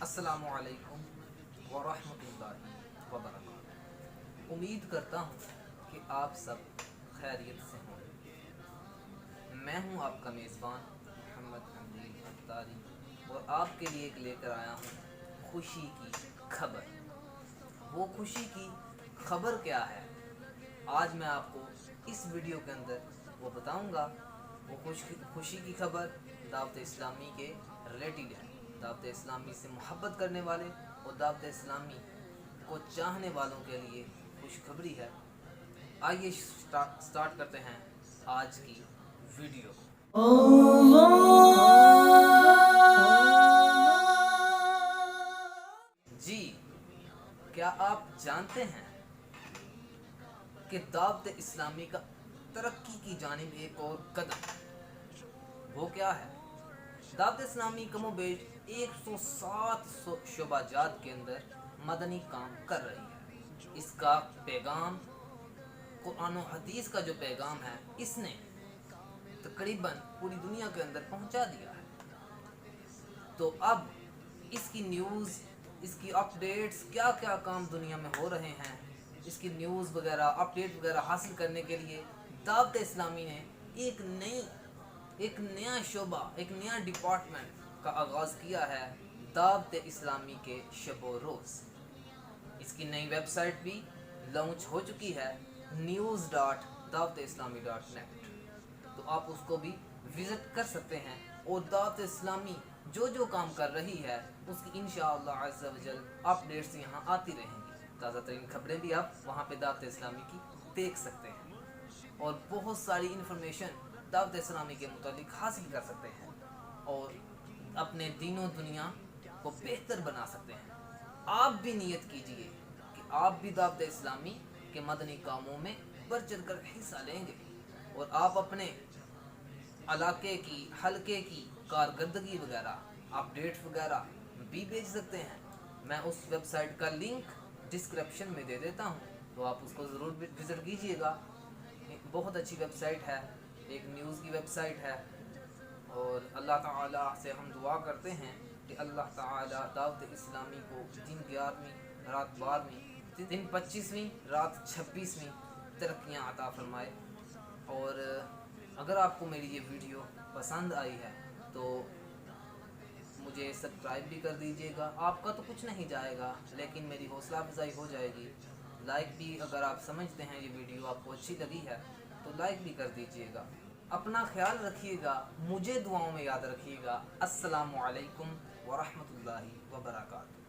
अस्सलामु अलैकुम वरहमतुल्लाहि वबरकातुहू। उम्मीद करता हूँ कि आप सब खैरियत से हों। मैं हूँ आपका मेज़बान मोहम्मद अमीन अफ्तारी और आपके लिए एक लेकर आया हूँ खुशी की खबर। वो खुशी की खबर क्या है, आज मैं आपको इस वीडियो के अंदर वो बताऊंगा। वो खुशी की खबर दावत इस्लामी के रिलेटेड है। दावत इस्लामी से मोहब्बत करने वाले और दावत इस्लामी को चाहने वालों के लिए खुशखबरी है। आइए स्टार्ट करते हैं आज की वीडियो को। जी, क्या आप जानते हैं कि दावत इस्लामी का तरक्की की जानिब एक और कदम वो क्या है? दावत इस्लामी कमोबेश 107 शोबाजात के अंदर मदनी काम कर रही है। इसका पैगाम, कुरान और हदीस का जो पैगाम है, इसने तकरीबन पूरी दुनिया के अंदर पहुंचा दिया है। तो अब इसकी न्यूज़, इसकी अपडेट्स, क्या क्या काम दुनिया में हो रहे हैं, इसकी न्यूज़ वगैरह, अपडेट वगैरह हासिल करने के लिए दावत इस्लामी ने एक नया शोबा, एक नया डिपार्टमेंट का आगाज़ किया है, दावत इस्लामी के शब रोज़। इसकी नई वेबसाइट भी लॉन्च हो चुकी है, news.dawat-islami.net। तो आप उसको भी विज़िट कर सकते हैं और दावत इस्लामी जो काम कर रही है उसकी इंशाअल्लाह अज़्ज़ा वजल अपडेट्स यहाँ आती रहेंगी। ताज़ा तरीन खबरें भी आप वहाँ पे दावत इस्लामी की देख सकते हैं और बहुत सारी इन्फॉर्मेशन दावत इस्लामी के मुतालिक हासिल कर सकते हैं और अपने दीनों दुनिया को बेहतर बना सकते हैं। आप भी नियत कीजिए कि आप भी दावत इस्लामी के मदनी कामों में बढ़ चढ़ कर हिस्सा लेंगे और आप अपने इलाके की, हलके की कारकर्दगी वगैरह, अपडेट्स वगैरह भी भेज सकते हैं। मैं उस वेबसाइट का लिंक डिस्क्रिप्शन में दे देता हूँ, तो आप उसको ज़रूर विज़िट कीजिएगा। बहुत अच्छी वेबसाइट है, एक न्यूज़ की वेबसाइट है और अल्लाह ताला से हम दुआ करते हैं कि अल्लाह ताला दावत इस्लामी को दिन 11वीं रात 12वीं, दिन 25वीं रात 26वीं तरक्कियाँ अता फरमाए। और अगर आपको मेरी ये वीडियो पसंद आई है तो मुझे सब्सक्राइब भी कर दीजिएगा। आपका तो कुछ नहीं जाएगा, लेकिन मेरी हौसला अफजाई हो जाएगी। लाइक भी, अगर आप समझते हैं ये वीडियो आपको अच्छी लगी है तो लाइक भी कर दीजिएगा। अपना ख्याल रखिएगा, मुझे दुआओं में याद रखिएगा। अस्सलामु अलैकुम वरहमतुल्लाहि वबरकातुहू।